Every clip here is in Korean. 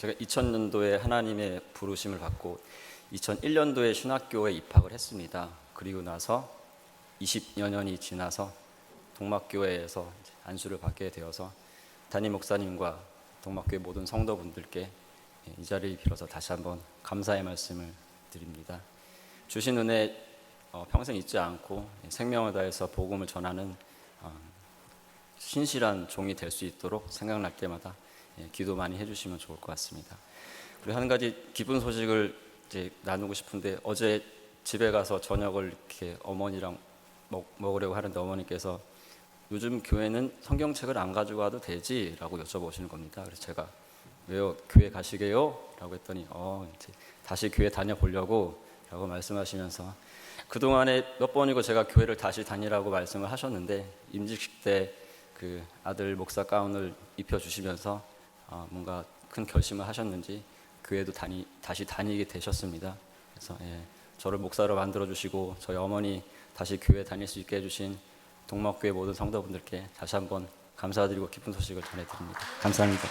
제가 2000년도에 하나님의 부르심을 받고 2001년도에 신학교에 입학을 했습니다. 그리고 나서 20여 년이 지나서 동막교회에서 안수를 받게 되어서 담임 목사님과 동막교회 모든 성도분들께 이 자리를 빌어서 다시 한번 감사의 말씀을 드립니다. 주신 은혜 평생 잊지 않고 생명을 다해서 복음을 전하는 신실한 종이 될 수 있도록 생각날 때마다 기도 많이 해주시면 좋을 것 같습니다. 그리고 한 가지 기쁜 소식을 이제 나누고 싶은데, 어제 집에 가서 저녁을 이렇게 어머니랑 먹으려고 하는데 어머니께서 요즘 교회는 성경책을 안 가지고 와도 되지? 라고 여쭤보시는 겁니다. 그래서 제가 왜요? 교회 가시게요? 라고 했더니 이제 다시 교회 다녀보려고 라고 말씀하시면서, 그동안에 몇 번이고 제가 교회를 다시 다니라고 말씀을 하셨는데 임직식 때 그 아들 목사 가운을 입혀주시면서 뭔가 큰 결심을 하셨는지 교회도 다시 다니게 되셨습니다. 그래서 저를 목사로 만들어주시고 저희 어머니 다시 교회 다닐 수 있게 해주신 동막교회 모든 성도분들께 다시 한번 감사드리고 기쁜 소식을 전해드립니다. 감사합니다.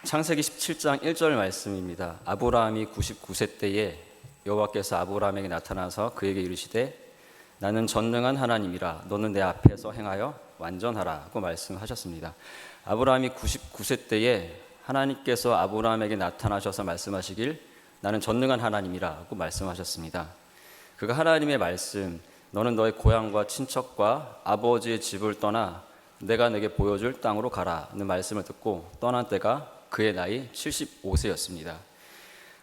창세기 17장 1절 말씀입니다. 아브라함이 99세 때에 여호와께서 아브라함에게 나타나서 그에게 이르시되 나는 전능한 하나님이라 너는 내 앞에서 행하여 완전하라고 말씀하셨습니다. 아브라함이 99세 때에 하나님께서 아브라함에게 나타나셔서 말씀하시길 나는 전능한 하나님이라고 말씀하셨습니다. 그가 하나님의 말씀, 너는 너의 고향과 친척과 아버지의 집을 떠나 내가 내게 보여줄 땅으로 가라는 말씀을 듣고 떠난 때가 그의 나이 75세였습니다.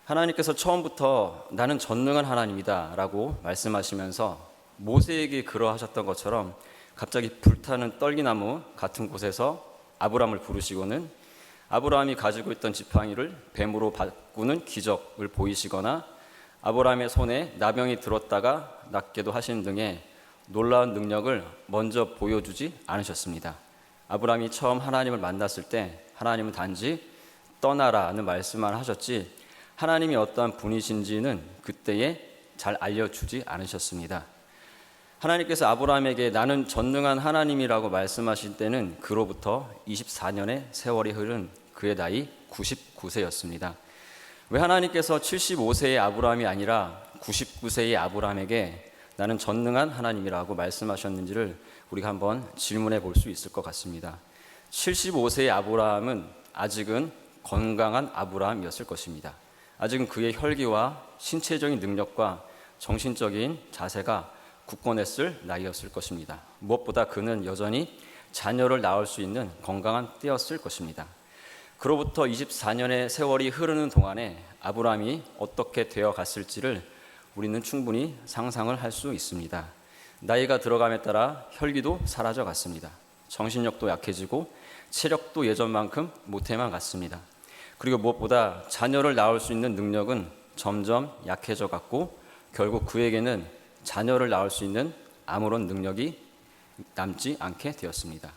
하나님께서 처음부터 나는 전능한 하나님이다 라고 말씀하시면서 모세에게 그러하셨던 것처럼 갑자기 불타는 떨기나무 같은 곳에서 아브라함을 부르시고는 아브라함이 가지고 있던 지팡이를 뱀으로 바꾸는 기적을 보이시거나 아브라함의 손에 나병이 들었다가 낫게도 하시는 등의 놀라운 능력을 먼저 보여주지 않으셨습니다. 아브라함이 처음 하나님을 만났을 때 하나님은 단지 떠나라는 말씀만 하셨지 하나님이 어떠한 분이신지는 그때에 잘 알려주지 않으셨습니다. 하나님께서 아브라함에게 나는 전능한 하나님이라고 말씀하신 때는 그로부터 24년의 세월이 흐른 그의 나이 99세였습니다. 왜 하나님께서 75세의 아브라함이 아니라 99세의 아브라함에게 나는 전능한 하나님이라고 말씀하셨는지를 우리가 한번 질문해 볼 수 있을 것 같습니다. 75세의 아브라함은 아직은 건강한 아브라함이었을 것입니다. 아직은 그의 혈기와 신체적인 능력과 정신적인 자세가 굳건했을 나이였을 것입니다. 무엇보다 그는 여전히 자녀를 낳을 수 있는 건강한 때였을 것입니다. 그로부터 24년의 세월이 흐르는 동안에 아브라함이 어떻게 되어 갔을지를 우리는 충분히 상상을 할 수 있습니다. 나이가 들어감에 따라 혈기도 사라져 갔습니다. 정신력도 약해지고 체력도 예전만큼 못해만 갔습니다. 그리고 무엇보다 자녀를 낳을 수 있는 능력은 점점 약해져 갔고 결국 그에게는 자녀를 낳을 수 있는 아무런 능력이 남지 않게 되었습니다.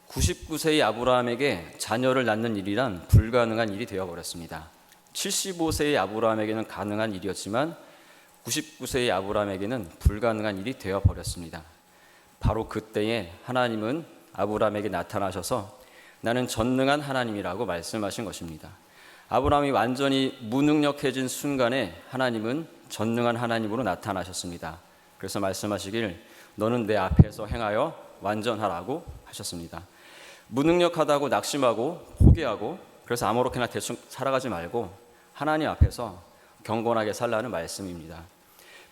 99세의 아브라함에게 자녀를 낳는 일이란 불가능한 일이 되어버렸습니다. 75세의 아브라함에게는 가능한 일이었지만 99세의 아브라함에게는 불가능한 일이 되어버렸습니다. 바로 그때에 하나님은 아브라함에게 나타나셔서 나는 전능한 하나님이라고 말씀하신 것입니다. 아브라함이 완전히 무능력해진 순간에 하나님은 전능한 하나님으로 나타나셨습니다. 그래서 말씀하시길 너는 내 앞에서 행하여 완전하라고 하셨습니다. 무능력하다고 낙심하고 포기하고 그래서 아무렇게나 대충 살아가지 말고 하나님 앞에서 경건하게 살라는 말씀입니다.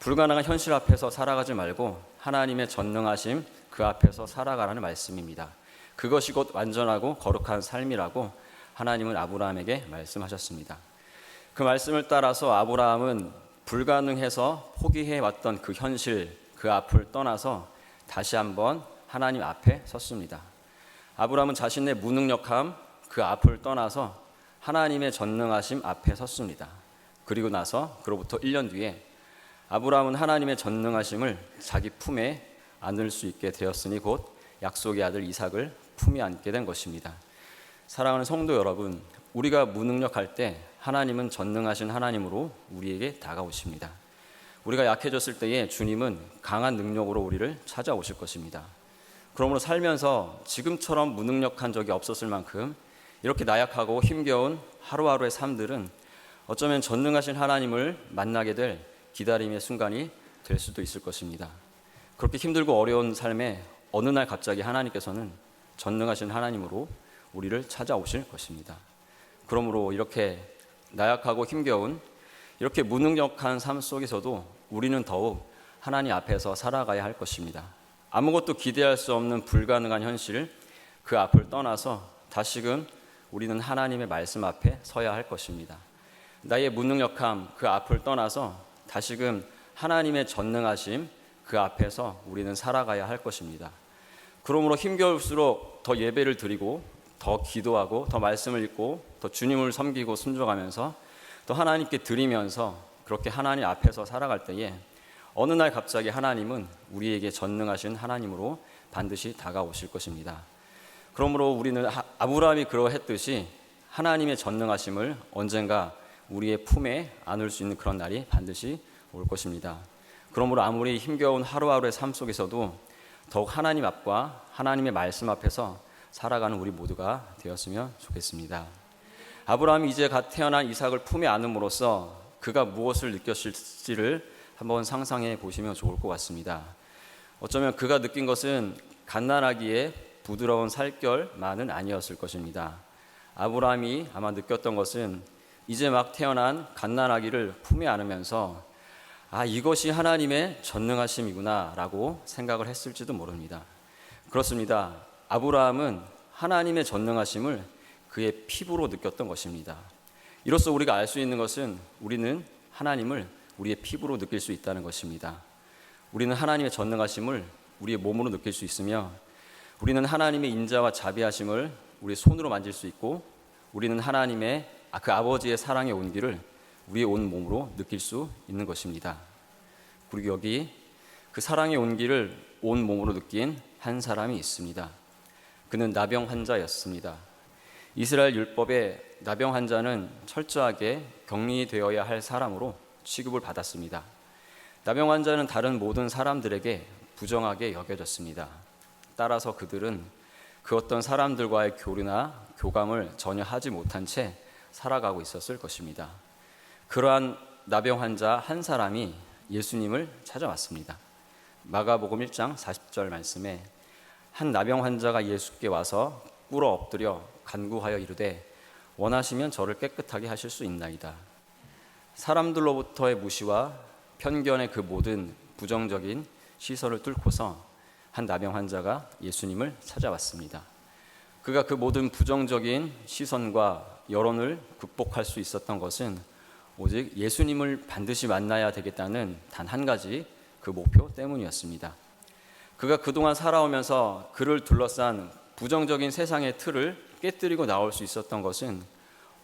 불가능한 현실 앞에서 살아가지 말고 하나님의 전능하심 그 앞에서 살아가라는 말씀입니다. 그것이 곧 완전하고 거룩한 삶이라고 하나님은 아브라함에게 말씀하셨습니다. 그 말씀을 따라서 아브라함은 불가능해서 포기해왔던 그 현실, 그 앞을 떠나서 다시 한번 하나님 앞에 섰습니다. 아브라함은 자신의 무능력함, 그 앞을 떠나서 하나님의 전능하심 앞에 섰습니다. 그리고 나서 그로부터 1년 뒤에 아브라함은 하나님의 전능하심을 자기 품에 안을 수 있게 되었으니 곧 약속의 아들 이삭을 품에 안게 된 것입니다. 사랑하는 성도 여러분, 우리가 무능력할 때 하나님은 전능하신 하나님으로 우리에게 다가오십니다. 우리가 약해졌을 때에 주님은 강한 능력으로 우리를 찾아오실 것입니다. 그러므로 살면서 지금처럼 무능력한 적이 없었을 만큼 이렇게 나약하고 힘겨운 하루하루의 삶들은 어쩌면 전능하신 하나님을 만나게 될 기다림의 순간이 될 수도 있을 것입니다. 그렇게 힘들고 어려운 삶에 어느 날 갑자기 하나님께서는 전능하신 하나님으로 우리를 찾아오실 것입니다. 그러므로 이렇게 나약하고 힘겨운 이렇게 무능력한 삶 속에서도 우리는 더욱 하나님 앞에서 살아가야 할 것입니다. 아무것도 기대할 수 없는 불가능한 현실, 그 앞을 떠나서 다시금 우리는 하나님의 말씀 앞에 서야 할 것입니다. 나의 무능력함, 그 앞을 떠나서 다시금 하나님의 전능하심, 그 앞에서 우리는 살아가야 할 것입니다. 그러므로 힘겨울수록 더 예배를 드리고 더 기도하고 더 말씀을 읽고 더 주님을 섬기고 순종하면서 더 하나님께 드리면서 그렇게 하나님 앞에서 살아갈 때에 어느 날 갑자기 하나님은 우리에게 전능하신 하나님으로 반드시 다가오실 것입니다. 그러므로 우리는 아브라함이 그러했듯이 하나님의 전능하심을 언젠가 우리의 품에 안을 수 있는 그런 날이 반드시 올 것입니다. 그러므로 아무리 힘겨운 하루하루의 삶 속에서도 더욱 하나님 앞과 하나님의 말씀 앞에서 살아가는 우리 모두가 되었으면 좋겠습니다. 아브라함이 이제 갓 태어난 이삭을 품에 안음으로써 그가 무엇을 느꼈을지를 한번 상상해 보시면 좋을 것 같습니다. 어쩌면 그가 느낀 것은 갓난아기의 부드러운 살결만은 아니었을 것입니다. 아브라함이 아마 느꼈던 것은 이제 막 태어난 갓난아기를 품에 안으면서 이것이 하나님의 전능하심이구나 라고 생각을 했을지도 모릅니다. 그렇습니다. 아브라함은 하나님의 전능하심을 그의 피부로 느꼈던 것입니다. 이로써 우리가 알 수 있는 것은 우리는 하나님을 우리의 피부로 느낄 수 있다는 것입니다. 우리는 하나님의 전능하심을 우리의 몸으로 느낄 수 있으며 우리는 하나님의 인자와 자비하심을 우리의 손으로 만질 수 있고 우리는 하나님의 그 아버지의 사랑의 온기를 우리의 온 몸으로 느낄 수 있는 것입니다. 그리고 여기 그 사랑의 온기를 온 몸으로 느낀 한 사람이 있습니다. 그는 나병 환자였습니다. 이스라엘 율법에 나병 환자는 철저하게 격리되어야 할 사람으로 취급을 받았습니다. 나병 환자는 다른 모든 사람들에게 부정하게 여겨졌습니다. 따라서 그들은 그 어떤 사람들과의 교류나 교감을 전혀 하지 못한 채 살아가고 있었을 것입니다. 그러한 나병 환자 한 사람이 예수님을 찾아왔습니다. 마가복음 1장 40절 말씀에 한 나병 환자가 예수께 와서 꿇어 엎드려 간구하여 이르되 원하시면 저를 깨끗하게 하실 수 있나이다. 사람들로부터의 무시와 편견의 그 모든 부정적인 시선을 뚫고서 한 나병 환자가 예수님을 찾아왔습니다. 그가 그 모든 부정적인 시선과 여론을 극복할 수 있었던 것은 오직 예수님을 반드시 만나야 되겠다는 단 한 가지 그 목표 때문이었습니다. 그가 그동안 살아오면서 그를 둘러싼 부정적인 세상의 틀을 깨뜨리고 나올 수 있었던 것은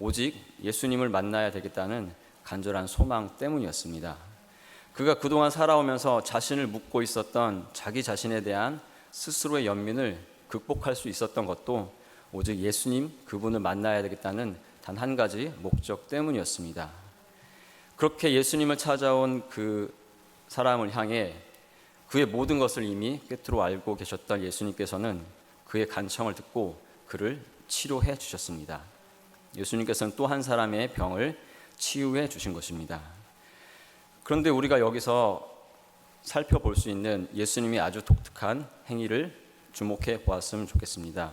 오직 예수님을 만나야 되겠다는 간절한 소망 때문이었습니다. 그가 그동안 살아오면서 자신을 묻고 있었던 자기 자신에 대한 스스로의 연민을 극복할 수 있었던 것도 오직 예수님 그분을 만나야 되겠다는 단 한 가지 목적 때문이었습니다. 그렇게 예수님을 찾아온 그 사람을 향해 그의 모든 것을 이미 꿰뚫어 알고 계셨던 예수님께서는 그의 간청을 듣고 그를 치료해 주셨습니다. 예수님께서는 또 한 사람의 병을 치유해 주신 것입니다. 그런데 우리가 여기서 살펴볼 수 있는 예수님이 아주 독특한 행위를 주목해 보았으면 좋겠습니다.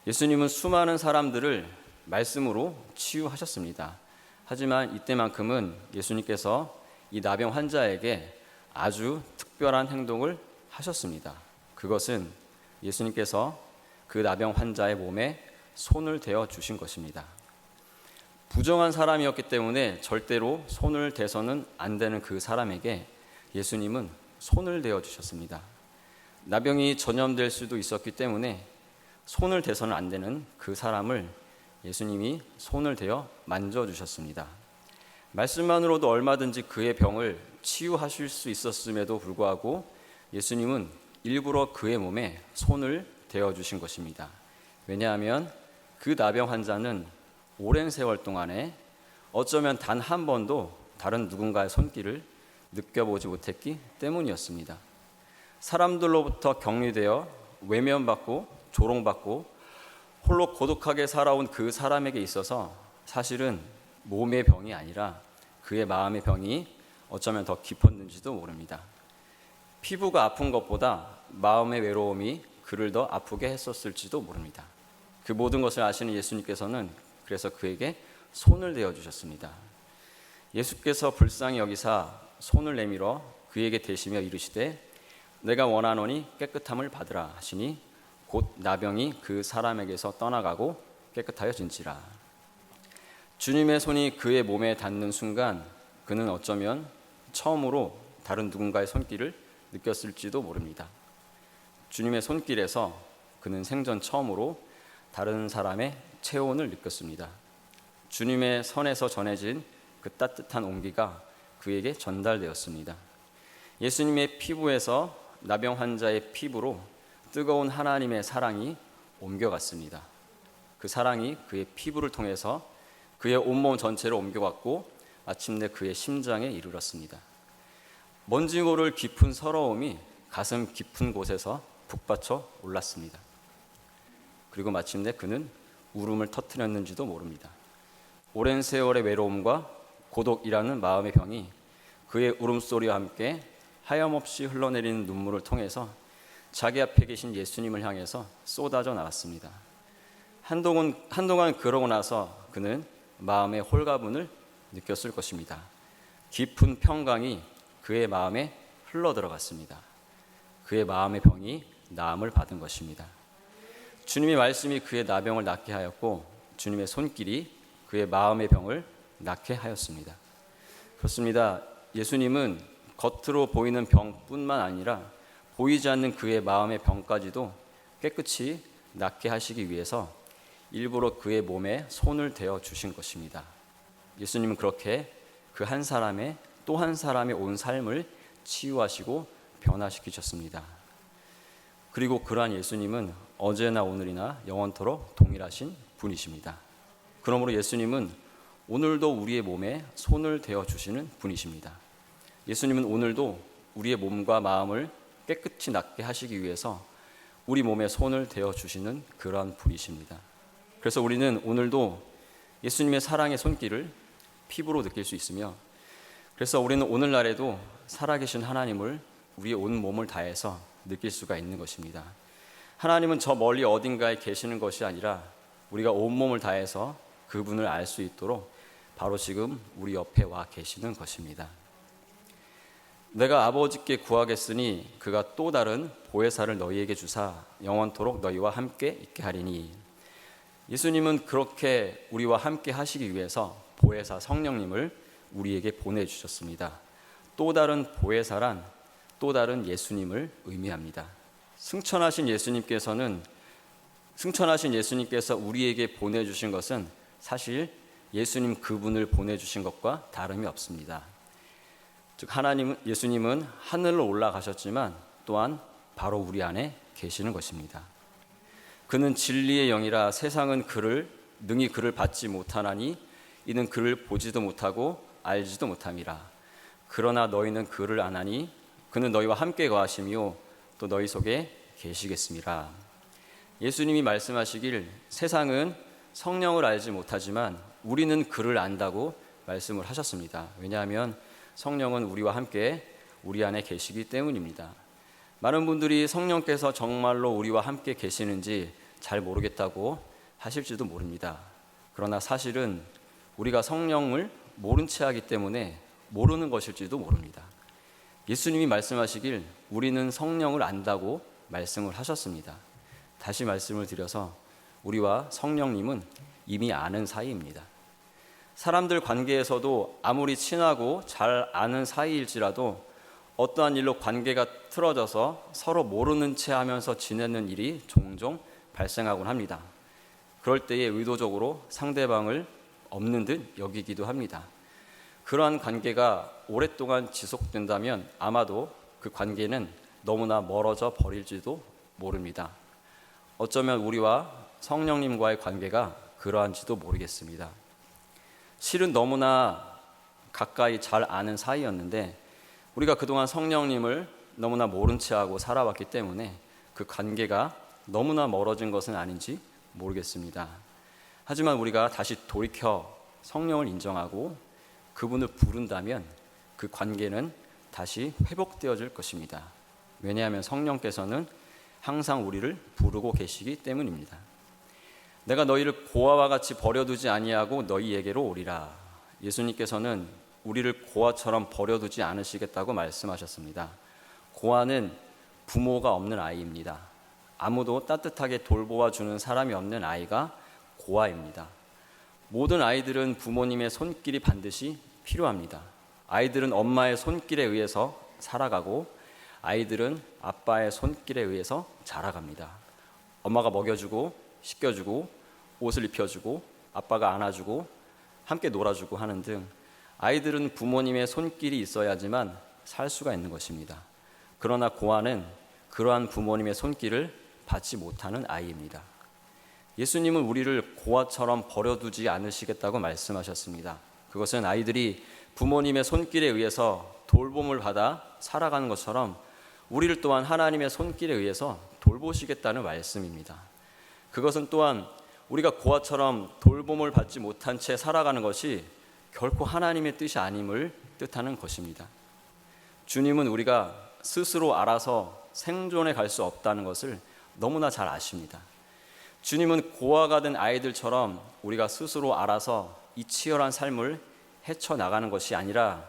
예수님은 수많은 사람들을 말씀으로 치유하셨습니다. 하지만 이때만큼은 예수님께서 이 나병 환자에게 아주 특별한 행동을 하셨습니다. 그것은 예수님께서 그 나병 환자의 몸에 손을 대어 주신 것입니다. 부정한 사람이었기 때문에 절대로 손을 대서는 안 되는 그 사람에게 예수님은 손을 대어 주셨습니다. 나병이 전염될 수도 있었기 때문에 손을 대서는 안 되는 그 사람을 예수님이 손을 대어 만져주셨습니다. 말씀만으로도 얼마든지 그의 병을 치유하실 수 있었음에도 불구하고 예수님은 일부러 그의 몸에 손을 대어 주신 것입니다. 왜냐하면 그 나병 환자는 오랜 세월 동안에 어쩌면 단 한 번도 다른 누군가의 손길을 느껴보지 못했기 때문이었습니다. 사람들로부터 격리되어 외면받고 조롱받고 홀로 고독하게 살아온 그 사람에게 있어서 사실은 몸의 병이 아니라 그의 마음의 병이 어쩌면 더 깊었는지도 모릅니다. 피부가 아픈 것보다 마음의 외로움이 그를 더 아프게 했었을지도 모릅니다. 그 모든 것을 아시는 예수님께서는 그래서 그에게 손을 대어 주셨습니다. 예수께서 불쌍히 여기사 손을 내밀어 그에게 대시며 이르시되 내가 원하노니 깨끗함을 받으라 하시니 곧 나병이 그 사람에게서 떠나가고 깨끗하여진지라. 주님의 손이 그의 몸에 닿는 순간 그는 어쩌면 처음으로 다른 누군가의 손길을 느꼈을지도 모릅니다. 주님의 손길에서 그는 생전 처음으로 다른 사람의 체온을 느꼈습니다. 주님의 선에서 전해진 그 따뜻한 온기가 그에게 전달되었습니다. 예수님의 피부에서 나병 환자의 피부로 뜨거운 하나님의 사랑이 옮겨갔습니다. 그 사랑이 그의 피부를 통해서 그의 온몸 전체를 옮겨갔고 마침내 그의 심장에 이르렀습니다. 먼지 모를 깊은 서러움이 가슴 깊은 곳에서 북받쳐 올랐습니다. 그리고 마침내 그는 울음을 터뜨렸는지도 모릅니다. 오랜 세월의 외로움과 고독이라는 마음의 병이 그의 울음소리와 함께 하염없이 흘러내리는 눈물을 통해서 자기 앞에 계신 예수님을 향해서 쏟아져 나왔습니다. 한동안 그러고 나서 그는 마음의 홀가분을 느꼈을 것입니다. 깊은 평강이 그의 마음에 흘러들어갔습니다. 그의 마음의 병이 나음을 받은 것입니다. 주님의 말씀이 그의 나병을 낫게 하였고 주님의 손길이 그의 마음의 병을 낫게 하였습니다. 그렇습니다. 예수님은 겉으로 보이는 병뿐만 아니라 보이지 않는 그의 마음의 병까지도 깨끗이 낫게 하시기 위해서 일부러 그의 몸에 손을 대어 주신 것입니다. 예수님은 그렇게 그 한 사람의 또 한 사람의 온 삶을 치유하시고 변화시키셨습니다. 그리고 그러한 예수님은 어제나 오늘이나 영원토록 동일하신 분이십니다. 그러므로 예수님은 오늘도 우리의 몸에 손을 대어 주시는 분이십니다. 예수님은 오늘도 우리의 몸과 마음을 깨끗이 낫게 하시기 위해서 우리 몸에 손을 대어 주시는 그러한 분이십니다. 그래서 우리는 오늘도 예수님의 사랑의 손길을 피부로 느낄 수 있으며, 그래서 우리는 오늘날에도 살아계신 하나님을 우리의 온 몸을 다해서 느낄 수가 있는 것입니다. 하나님은 저 멀리 어딘가에 계시는 것이 아니라 우리가 온 몸을 다해서 그분을 알 수 있도록 바로 지금 우리 옆에 와 계시는 것입니다. 내가 아버지께 구하겠으니 그가 또 다른 보혜사를 너희에게 주사 영원토록 너희와 함께 있게 하리니. 예수님은 그렇게 우리와 함께 하시기 위해서 보혜사 성령님을 우리에게 보내주셨습니다. 또 다른 보혜사란 또 다른 예수님을 의미합니다. 승천하신 예수님께서 우리에게 보내주신 것은 사실 예수님 그분을 보내주신 것과 다름이 없습니다. 즉 예수님은 하늘로 올라가셨지만 또한 바로 우리 안에 계시는 것입니다. 그는 진리의 영이라 세상은 능히 그를 받지 못하나니 이는 그를 보지도 못하고 알지도 못함이라. 그러나 너희는 그를 아나니 그는 너희와 함께 거하시며 또 너희 속에 계시겠습니다. 예수님이 말씀하시길 세상은 성령을 알지 못하지만 우리는 그를 안다고 말씀을 하셨습니다. 왜냐하면 성령은 우리와 함께 우리 안에 계시기 때문입니다. 많은 분들이 성령께서 정말로 우리와 함께 계시는지 잘 모르겠다고 하실지도 모릅니다. 그러나 사실은 우리가 성령을 모른 채 하기 때문에 모르는 것일지도 모릅니다. 예수님이 말씀하시길 우리는 성령을 안다고 말씀을 하셨습니다. 다시 말씀을 드려서 우리와 성령님은 이미 아는 사이입니다. 사람들 관계에서도 아무리 친하고 잘 아는 사이일지라도 어떠한 일로 관계가 틀어져서 서로 모르는 채 하면서 지내는 일이 종종 발생하곤 합니다. 그럴 때에 의도적으로 상대방을 없는 듯 여기기도 합니다. 그러한 관계가 오랫동안 지속된다면 아마도 그 관계는 너무나 멀어져 버릴지도 모릅니다. 어쩌면 우리와 성령님과의 관계가 그러한지도 모르겠습니다. 실은 너무나 가까이 잘 아는 사이였는데 우리가 그동안 성령님을 너무나 모른 채 하고 살아왔기 때문에 그 관계가 너무나 멀어진 것은 아닌지 모르겠습니다. 하지만 우리가 다시 돌이켜 성령을 인정하고 그분을 부른다면 그 관계는 다시 회복되어질 것입니다. 왜냐하면 성령께서는 항상 우리를 부르고 계시기 때문입니다. 내가 너희를 고아와 같이 버려두지 아니하고 너희에게로 오리라. 예수님께서는 우리를 고아처럼 버려두지 않으시겠다고 말씀하셨습니다. 고아는 부모가 없는 아이입니다. 아무도 따뜻하게 돌보아주는 사람이 없는 아이가 고아입니다. 모든 아이들은 부모님의 손길이 반드시 필요합니다. 아이들은 엄마의 손길에 의해서 살아가고 아이들은 아빠의 손길에 의해서 자라갑니다. 엄마가 먹여주고 씻겨주고 옷을 입혀주고 아빠가 안아주고 함께 놀아주고 하는 등 아이들은 부모님의 손길이 있어야지만 살 수가 있는 것입니다. 그러나 고아는 그러한 부모님의 손길을 받지 못하는 아이입니다. 예수님은 우리를 고아처럼 버려두지 않으시겠다고 말씀하셨습니다. 그것은 아이들이 부모님의 손길에 의해서 돌봄을 받아 살아가는 것처럼 우리를 또한 하나님의 손길에 의해서 돌보시겠다는 말씀입니다. 그것은 또한 우리가 고아처럼 돌봄을 받지 못한 채 살아가는 것이 결코 하나님의 뜻이 아님을 뜻하는 것입니다. 주님은 우리가 스스로 알아서 생존해 갈 수 없다는 것을 너무나 잘 아십니다. 주님은 고아가 된 아이들처럼 우리가 스스로 알아서 이 치열한 삶을 헤쳐나가는 것이 아니라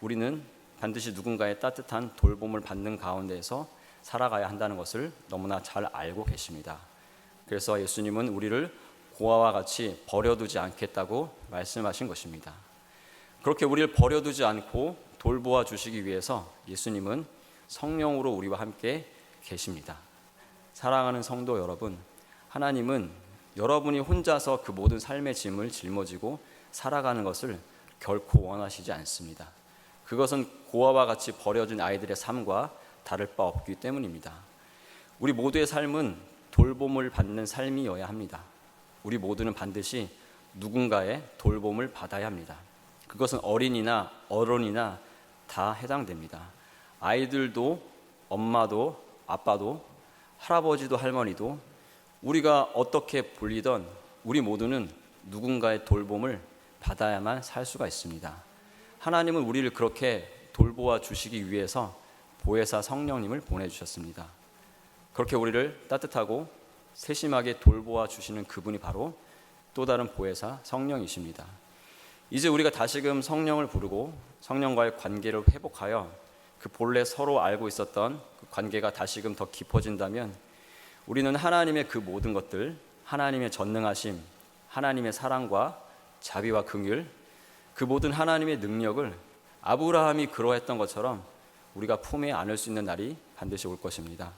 우리는 반드시 누군가의 따뜻한 돌봄을 받는 가운데에서 살아가야 한다는 것을 너무나 잘 알고 계십니다. 그래서 예수님은 우리를 고아와 같이 버려두지 않겠다고 말씀하신 것입니다. 그렇게 우리를 버려두지 않고 돌보아 주시기 위해서 예수님은 성령으로 우리와 함께 계십니다. 사랑하는 성도 여러분, 하나님은 여러분이 혼자서 그 모든 삶의 짐을 짊어지고 살아가는 것을 결코 원하시지 않습니다. 그것은 고아와 같이 버려진 아이들의 삶과 다를 바 없기 때문입니다. 우리 모두의 삶은 돌봄을 받는 삶이어야 합니다. 우리 모두는 반드시 누군가의 돌봄을 받아야 합니다. 그것은 어린이나 어른이나 다 해당됩니다. 아이들도 엄마도 아빠도 할아버지도 할머니도 우리가 어떻게 불리던 우리 모두는 누군가의 돌봄을 받아야만 살 수가 있습니다. 하나님은 우리를 그렇게 돌보아 주시기 위해서 보혜사 성령님을 보내주셨습니다. 그렇게 우리를 따뜻하고 세심하게 돌보아 주시는 그분이 바로 또 다른 보혜사 성령이십니다. 이제 우리가 다시금 성령을 부르고 성령과의 관계를 회복하여 그 본래 서로 알고 있었던 그 관계가 다시금 더 깊어진다면 우리는 하나님의 그 모든 것들, 하나님의 전능하심, 하나님의 사랑과 자비와 긍휼, 그 모든 하나님의 능력을 아브라함이 그러했던 것처럼 우리가 품에 안을 수 있는 날이 반드시 올 것입니다.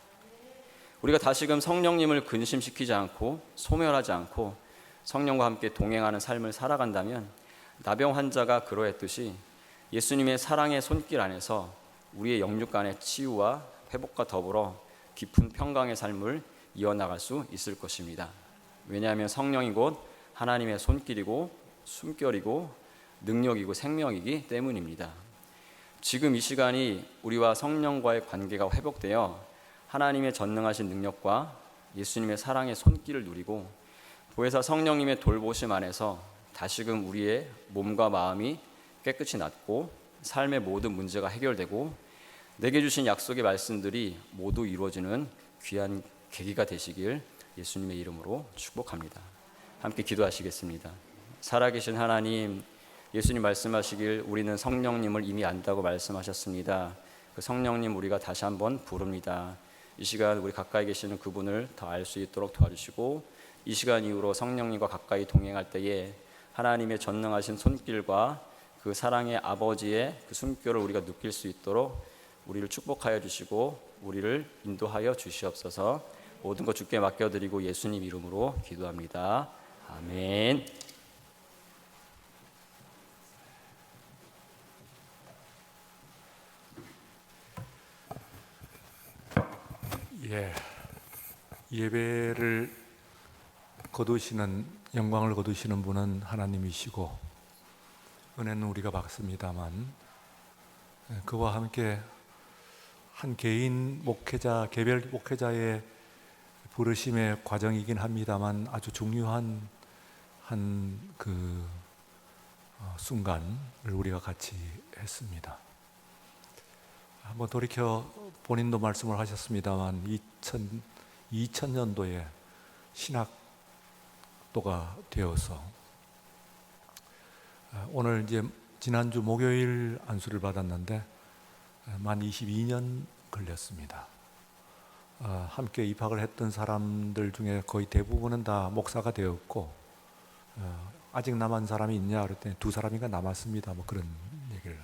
우리가 다시금 성령님을 근심시키지 않고 소멸하지 않고 성령과 함께 동행하는 삶을 살아간다면 나병 환자가 그러했듯이 예수님의 사랑의 손길 안에서 우리의 영육간의 치유와 회복과 더불어 깊은 평강의 삶을 이어나갈 수 있을 것입니다. 왜냐하면 성령이 곧 하나님의 손길이고 숨결이고 능력이고 생명이기 때문입니다. 지금 이 시간이 우리와 성령과의 관계가 회복되어 하나님의 전능하신 능력과 예수님의 사랑의 손길을 누리고 보혜사 성령님의 돌보심 안에서 다시금 우리의 몸과 마음이 깨끗이 낫고 삶의 모든 문제가 해결되고 내게 주신 약속의 말씀들이 모두 이루어지는 귀한 계기가 되시길 예수님의 이름으로 축복합니다. 함께 기도하시겠습니다. 살아계신 하나님, 예수님 말씀하시길 우리는 성령님을 이미 안다고 말씀하셨습니다. 그 성령님 우리가 다시 한번 부릅니다. 이 시간 우리 가까이 계시는 그분을 더 알 수 있도록 도와주시고 이 시간 이후로 성령님과 가까이 동행할 때에 하나님의 전능하신 손길과 그 사랑의 아버지의 그 숨결을 우리가 느낄 수 있도록 우리를 축복하여 주시고 우리를 인도하여 주시옵소서. 모든 것 주께 맡겨드리고 예수님 이름으로 기도합니다. 아멘. 예배를 거두시는 영광을 거두시는 분은 하나님이시고 은혜는 우리가 받습니다만 그와 함께 한 개인 목회자, 개별 목회자의 부르심의 과정이긴 합니다만 아주 중요한 한 순간을 우리가 같이 했습니다. 한번 돌이켜 본인도 말씀을 하셨습니다만 2000년도에 신학도가 되어서 오늘 이제 지난주 목요일 안수를 받았는데 만 22년 걸렸습니다. 함께 입학을 했던 사람들 중에 거의 대부분은 다 목사가 되었고 아직 남은 사람이 있냐 그랬더니 2사람인가 남았습니다. 뭐 그런 얘기를.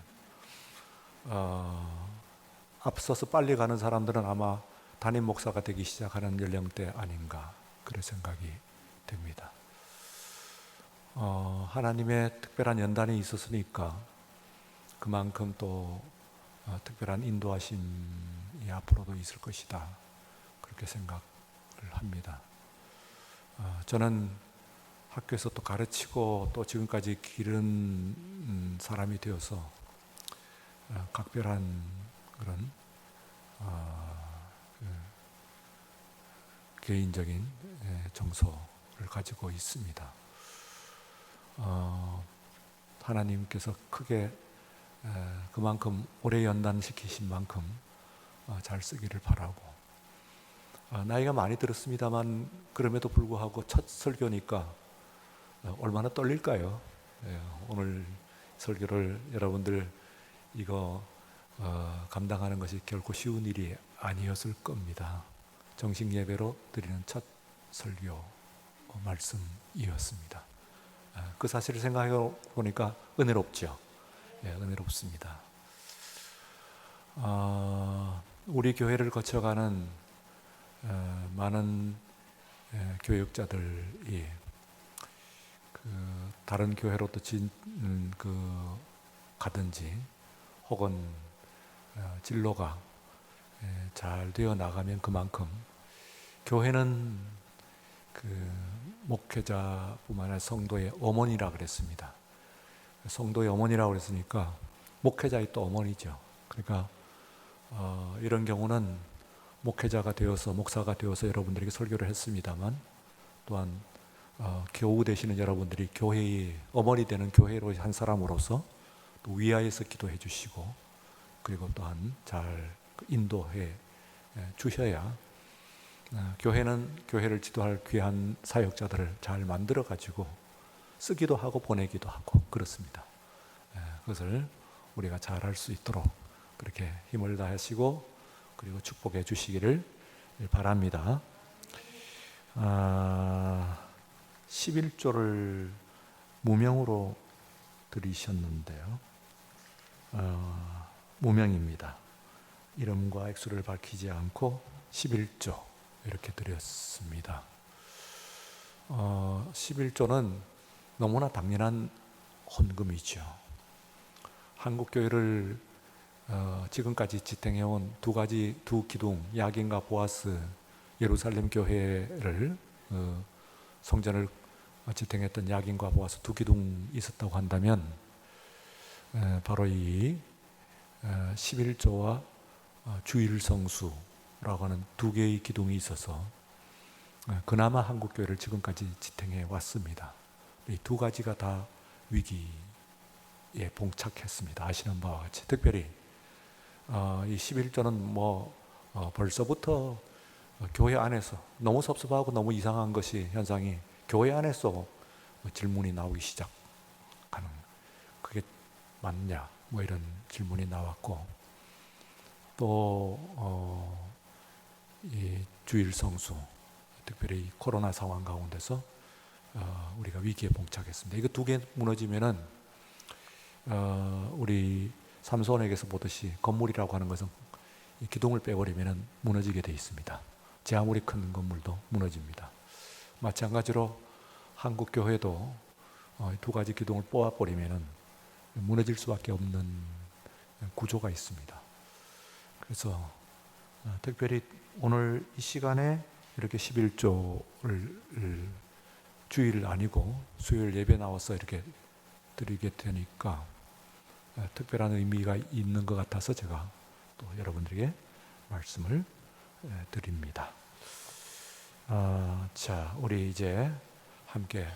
앞서서 빨리 가는 사람들은 아마 담임 목사가 되기 시작하는 연령대 아닌가 그런 생각이 됩니다. 하나님의 특별한 연단이 있었으니까 그만큼 또 특별한 인도하심이 앞으로도 있을 것이다 그렇게 생각을 합니다. 저는 학교에서 또 가르치고 또 지금까지 기른 사람이 되어서 각별한 그런 개인적인 정서를 가지고 있습니다. 하나님께서 크게 그만큼 오래 연단시키신 만큼 잘 쓰기를 바라고 나이가 많이 들었습니다만 그럼에도 불구하고 첫 설교니까 얼마나 떨릴까요? 오늘 설교를 여러분들 이거 감당하는 것이 결코 쉬운 일이 아니었을 겁니다. 정식 예배로 드리는 첫 설교 말씀이었습니다. 그 사실을 생각해 보니까 은혜롭죠. 은혜롭습니다. 우리 교회를 거쳐가는 많은 교육자들이 다른 교회로 또 가든지 혹은 진로가 잘 되어 나가면 그만큼 교회는 목회자뿐만 아니라 성도의 어머니라 그랬습니다. 성도의 어머니라고 그랬으니까 목회자의 또 어머니죠. 그러니까 이런 경우는 목회자가 되어서 목사가 되어서 여러분들에게 설교를 했습니다만 또한 교우 되시는 여러분들이 교회의 어머니 되는 교회로 한 사람으로서 또 위하여서 기도해 주시고 그리고 또한 잘 인도해 주셔야 교회는 교회를 지도할 귀한 사역자들을 잘 만들어 가지고 쓰기도 하고 보내기도 하고 그렇습니다. 그것을 우리가 잘 할 수 있도록 그렇게 힘을 다하시고 그리고 축복해 주시기를 바랍니다. 11조를 무명으로 드리셨는데요. 무명입니다. 이름과 액수를 밝히지 않고 11조 이렇게 드렸습니다. 11조는 너무나 당연한 헌금이죠. 한국교회를 지금까지 지탱해온 두 기둥, 야긴과 보아스 예루살렘 교회를 성전을 지탱했던 야긴과 보아스 두 기둥이 있었다고 한다면 바로 이 11조와 주일성수라고 하는 두 개의 기둥이 있어서 그나마 한국교회를 지금까지 지탱해 왔습니다. 이 두 가지가 다 위기에 봉착했습니다. 아시는 바와 같이 특별히 이 11조는 벌써부터 교회 안에서 너무 섭섭하고 너무 이상한 것이 현상이 교회 안에서 질문이 나오기 시작하는 그게 맞냐 이런 질문이 나왔고 또 이 주일성수 특별히 코로나 상황 가운데서 우리가 위기에 봉착했습니다. 이거 두 개 무너지면은 우리 삼손에게서 보듯이 건물이라고 하는 것은 이 기둥을 빼버리면 무너지게 되어 있습니다. 제 아무리 큰 건물도 무너집니다. 마찬가지로 한국 교회도 두 가지 기둥을 뽑아버리면 무너질 수밖에 없는 구조가 있습니다. 그래서 특별히 오늘 이 시간에 이렇게 11조를 주일 아니고 수요일 예배 나와서 이렇게 드리게 되니까 특별한 의미가 있는 것 같아서 제가 또 여러분들에게 말씀을 드립니다. 자, 우리 이제 함께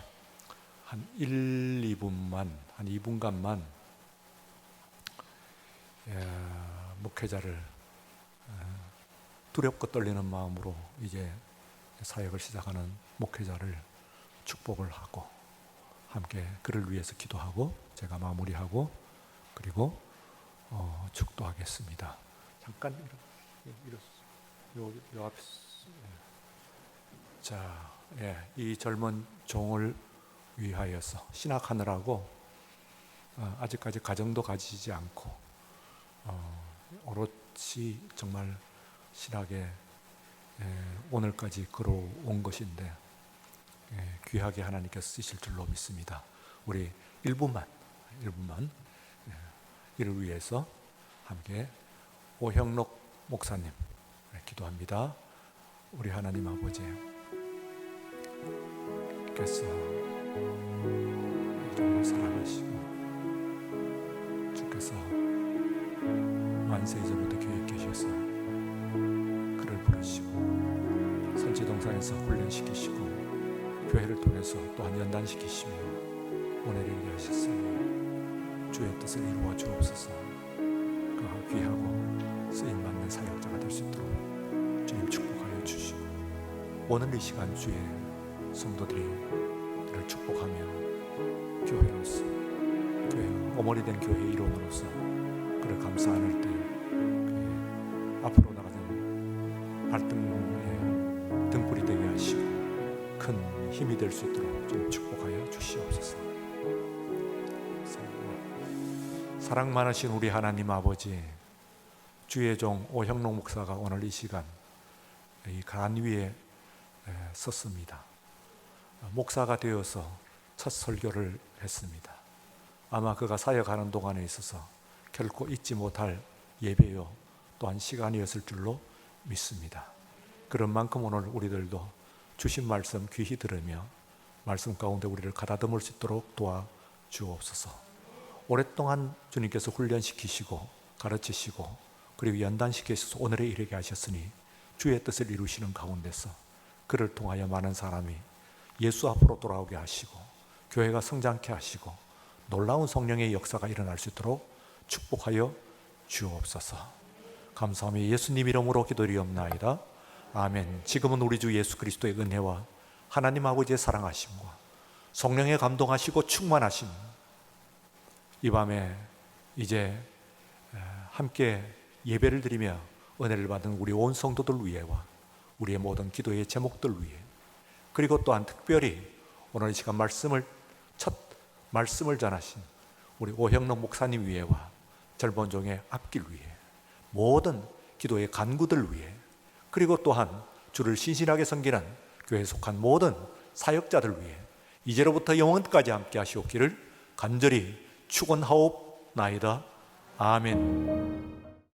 한 2분간만 목회자를 두렵고 떨리는 마음으로 이제 사역을 시작하는 목회자를 축복을 하고 함께 그를 위해서 기도하고 제가 마무리하고 그리고 축도하겠습니다. 잠깐 요 앞에 자, 이 젊은 종을 위하여서 신학하느라고 아직까지 가정도 가지지 않고 오롯이 정말 신학에 오늘까지 걸어온 것인데 귀하게 하나님께서 쓰실 줄로 믿습니다. 우리 1분만 이를 위해서 함께 오형록 목사님 기도합니다. 우리 하나님 아버지께서 정말 사랑하시고 주께서 만세 이전부터 교회에 계셔서 그를 부르시고 선지동산에서 훈련시키시고 교회를 통해서 또한 연단시키시며 오늘 이르게 하셨으니 주의 뜻을 이루어 주옵소서. 그가 귀하고 쓰임받는 사역자가 될 수 있도록 주님 축복하여 주시고 오늘 이 시간 주의 성도들이 그를 축복하며 교회로서 교회가 어머니 된 교회의 일원으로서 그를 감싸 안을 때 앞으로 나가는 발등에 등불이 되게 하시고 큰 힘이 될 수 있도록 좀 축복하여 주시옵소서. 사랑 많으신 우리 하나님 아버지, 주의 종 오형록 목사가 오늘 이 시간 이 간 위에 섰습니다. 목사가 되어서 첫 설교를 했습니다. 아마 그가 사역하는 동안에 있어서 결코 잊지 못할 예배요 또한 시간이었을 줄로 믿습니다. 그런 만큼 오늘 우리들도 주신 말씀 귀히 들으며 말씀 가운데 우리를 가다듬을 수 있도록 도와주옵소서. 오랫동안 주님께서 훈련시키시고 가르치시고 그리고 연단시키셔서 오늘에 이르게 하셨으니 주의 뜻을 이루시는 가운데서 그를 통하여 많은 사람이 예수 앞으로 돌아오게 하시고 교회가 성장케 하시고 놀라운 성령의 역사가 일어날 수 있도록 축복하여 주옵소서. 감사하며 예수님 이름으로 기도드리옵나이다. 아멘. 지금은 우리 주 예수 그리스도의 은혜와 하나님 아버지의 사랑하심과 성령의 감동하시고 충만하심 이 밤에 이제 함께 예배를 드리며 은혜를 받은 우리 온 성도들 위해와 우리의 모든 기도의 제목들 위해 그리고 또한 특별히 오늘 이 시간 첫 말씀을 전하신 우리 오형록 목사님 위해와 젊은 종의 앞길 위해 모든 기도의 간구들 위해 그리고 또한 주를 신실하게 섬기는 교회에 속한 모든 사역자들 위해 이제로부터 영원까지 함께 하시옵기를 간절히 축원하옵나이다. 아멘.